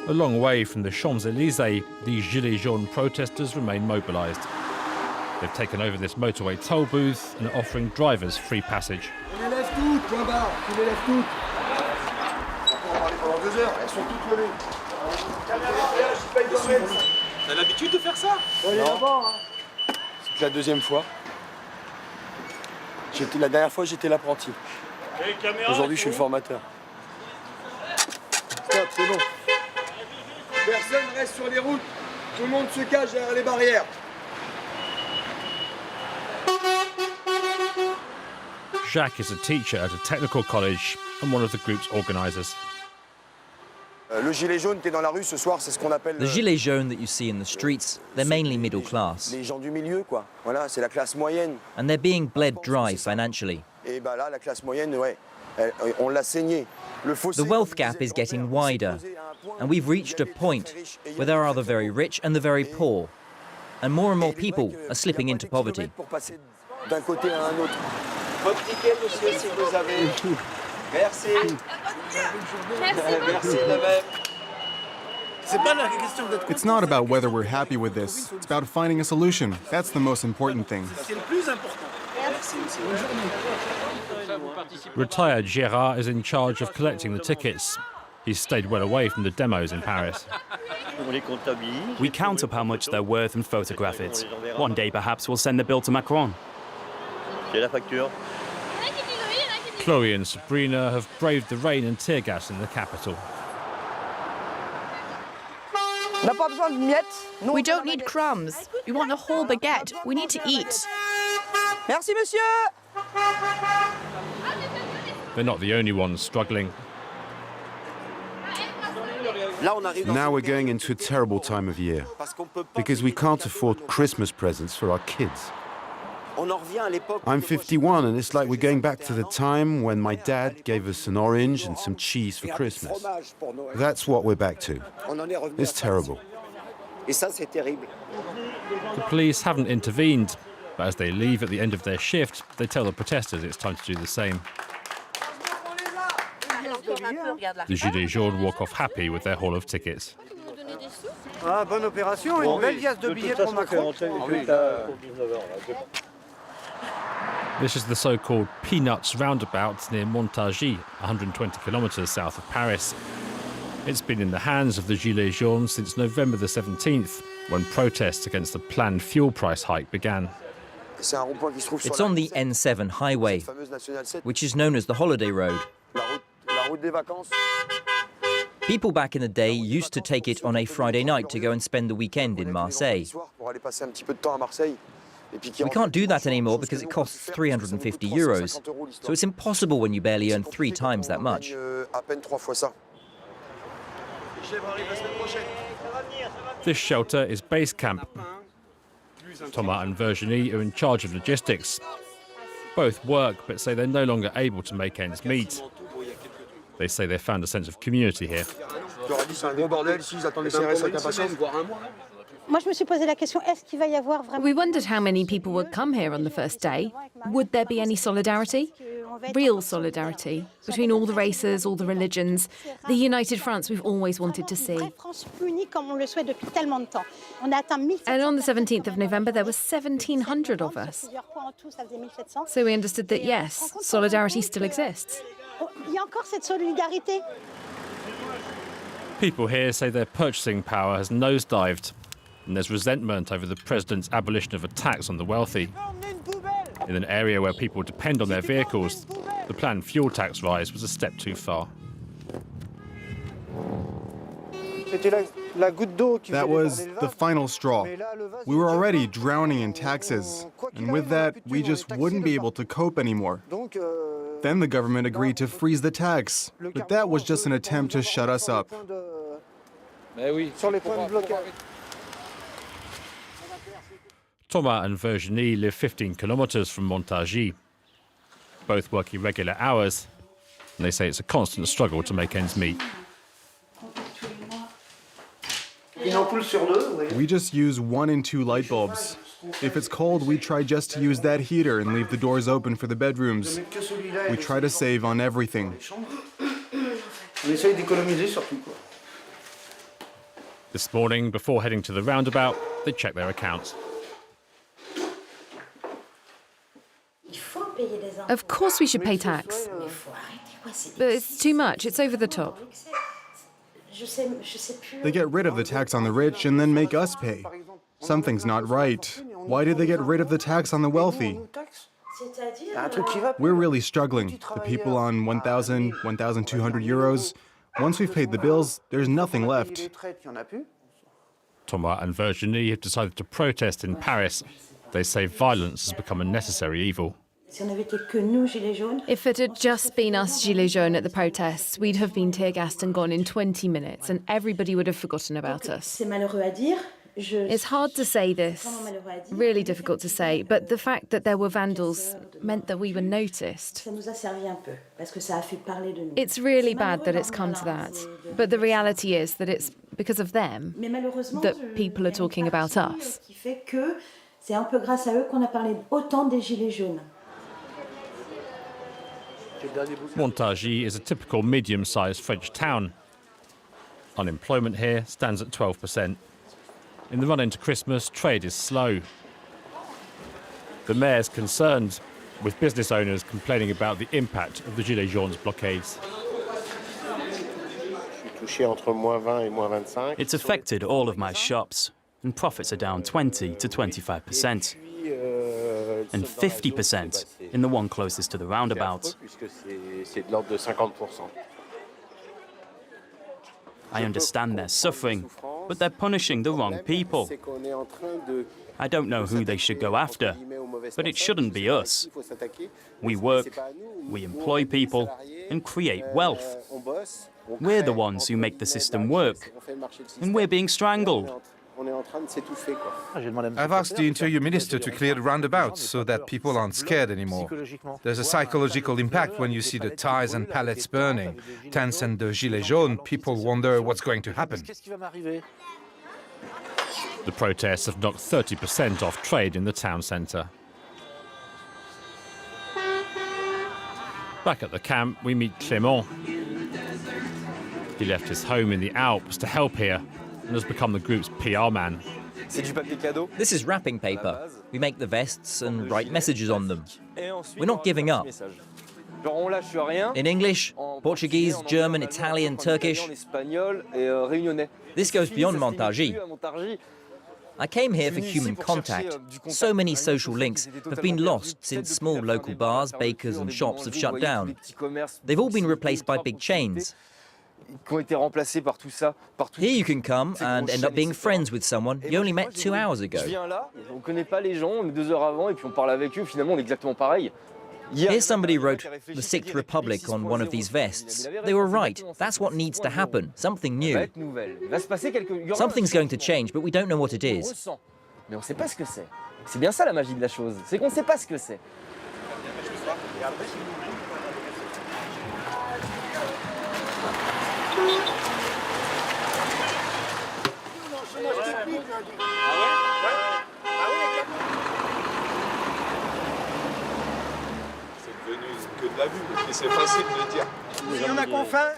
A long way from the Champs-Élysées, the Gilets jaunes protesters remain mobilised. They've taken over this motorway toll booth and are offering drivers free passage. On les lève toutes, point barre, tu les lèves toutes. On va parler pendant 2 heures, elles sont toutes levées. T'as l'habitude de faire ça? Non. C'est la deuxième fois. La dernière fois, j'étais l'apprenti. Aujourd'hui, je suis le formateur. Stop, c'est bon. Personne ne reste sur les routes. Tout le monde se cache derrière les barrières. Jacques is a teacher at a technical college and one of the group's organisers. Le gilet jaune qui est dans la rue ce soir, c'est ce qu'on appelle The gilets jaunes that you see in the streets, they're mainly middle class. les gens du milieu, quoi. Voilà, c'est la classe moyenne. And they're being bled dry financially. Et bah là, la classe moyenne, ouais, on l'a saigné. The wealth gap is getting wider, and we've reached a point where there are the very rich and the very poor, and more people are slipping into poverty. D'un côté à un autre. Votre ticket, monsieur, si vous avez. Merci. Merci de même. It's not about whether we're happy with this. It's about finding a solution. That's the most important thing. Retired GERARD is in charge of collecting the tickets. He's stayed well away from the demos in Paris. We count up how much they're worth and photograph it. One day, perhaps, we'll send the bill to Macron. Chloe and Sabrina have braved the rain and tear gas in the capital. We don't need crumbs. We want a whole baguette. We need to eat. Merci, monsieur. They're not the only ones struggling. Now we're going into a terrible time of year because we can't afford Christmas presents for our kids. I'm 51 and it's like we're going back to the time when my dad gave us an orange and some cheese for Christmas. That's what we're back to. It's terrible. The police haven't intervened, but as they leave at the end of their shift, they tell the protesters it's time to do the same. The Gilets jaunes walk off happy with their haul of tickets. Bonne opération, une belle liasse de billets pour Macron. This is the so-called Peanuts roundabout near Montargis, 120 kilometres south of Paris. It's been in the hands of the Gilets jaunes since November the 17th, when protests against the planned fuel price hike began. It's on the N7 highway, which is known as the holiday road. People back in the day used to take it on a Friday night to go and spend the weekend in Marseille. We can't do that anymore because it costs €350, so it's impossible when you barely earn 3 times that much. This shelter is base camp. Thomas and Virginie are in charge of logistics. Both work, but say they're no longer able to make ends meet. They say they found a sense of community here. We wondered how many people would come here on the first day. Would there be any solidarity? Real solidarity between all the races, all the religions, the united France we've always wanted to see. And on the 17th of November, there were 1,700 of us. So we understood that, yes, solidarity still exists. People here say their purchasing power has nosedived, and there's resentment over the president's abolition of a tax on the wealthy. In an area where people depend on their vehicles, the planned fuel tax rise was a step too far. That was the final straw. We were already drowning in taxes, and with that, we just wouldn't be able to cope anymore. Then the government agreed to freeze the tax, but that was just an attempt to shut us up. Thomas and Virginie live 15 kilometres from Montargis. Both work irregular hours, and they say it's a constant struggle to make ends meet. We just use 1 and 2 light bulbs. If it's cold, we try just to use that heater and leave the doors open for the bedrooms. We try to save on everything. This morning, before heading to the roundabout, they check their accounts. Of course we should pay tax. But it's too much, it's over the top. They get rid of the tax on the rich and then make us pay. Something's not right. Why did they get rid of the tax on the wealthy? We're really struggling. The people on 1,000, 1,200 euros. Once we've paid the bills, there's nothing left. Thomas and Virginie have decided to protest in Paris. They say violence has become a necessary evil. If it had just been us Gilets jaunes at the protests, we'd have been tear-gassed and gone in 20 minutes, and everybody would have forgotten about us. It's hard to say this, really difficult to say, but the fact that there were vandals meant that we were noticed. It's really bad that it's come to that, but the reality is that it's because of them that people are talking about us. Montargis is a typical medium-sized French town. Unemployment here stands at 12%. In the run into Christmas, trade is slow. The mayor's concerned, with business owners complaining about the impact of the Gilets jaunes blockades. It's affected all of my shops, and profits are down 20 to 25%. And 50% in the one closest to the roundabout. I understand they're suffering, but they're punishing the wrong people. I don't know who they should go after, but it shouldn't be us. We work, we employ people, and create wealth. We're the ones who make the system work, and we're being strangled. I've asked the Interior Minister to clear the roundabouts so that people aren't scared anymore. There's a psychological impact when you see the tires and pallets burning. Tents and the Gilets jaunes, people wonder what's going to happen. The protests have knocked 30% off trade in the town centre. Back at the camp, we meet Clément. He left his home in the Alps to help here and has become the group's PR man. This is wrapping paper. We make the vests and write messages on them. We're not giving up. In English, Portuguese, German, Italian, Turkish. This goes beyond Montargis. I came here for human contact. So many social links have been lost since small local bars, bakers and shops have shut down. They've all been replaced by big chains. Here you can come and end up being friends with someone you only met 2 hours ago. Here somebody wrote the Sixth Republic on one of these vests. They were right. That's what needs to happen. Something new. Something's going to change, but we don't know what it is.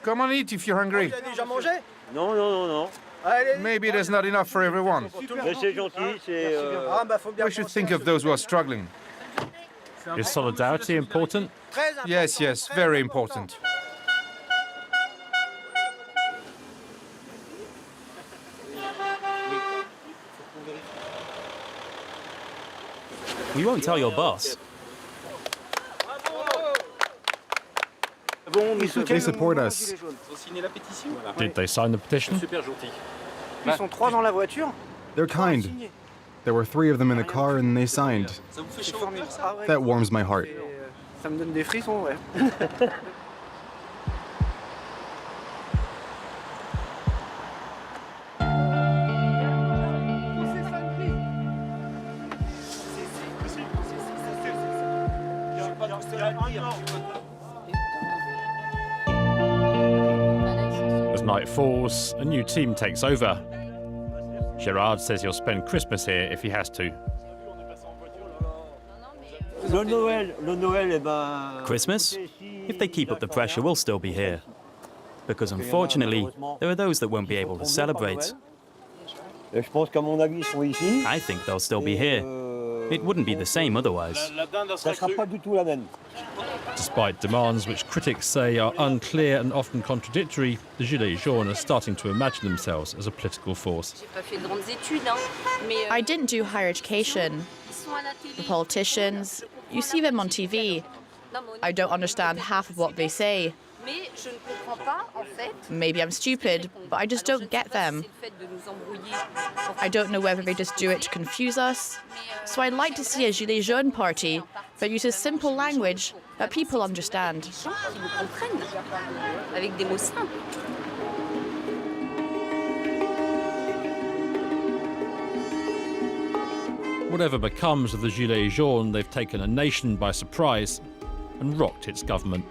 Come on, eat if you're hungry. Maybe there's not enough for everyone. We should think of those who are struggling. Is solidarity important? Yes, yes, very important. We won't tell your boss. They support us. Did they sign the petition? They're kind. There were 3 of them in the car and they signed. That warms my heart. As night falls, a new team takes over. Gerard says he'll spend Christmas here if he has to. Christmas? If they keep up the pressure, we'll still be here. Because unfortunately, there are those that won't be able to celebrate. I think they'll still be here. It wouldn't be the same otherwise. Despite demands which critics say are unclear and often contradictory, the Gilets jaunes are starting to imagine themselves as a political force. I didn't do higher education. The politicians, you see them on TV. I don't understand half of what they say. Maybe I'm stupid, but I just don't get them. I don't know whether they just do it to confuse us. So I'd like to see a Gilets jaunes party that uses simple language that people understand. Whatever becomes of the Gilets jaunes, they've taken a nation by surprise and rocked its government.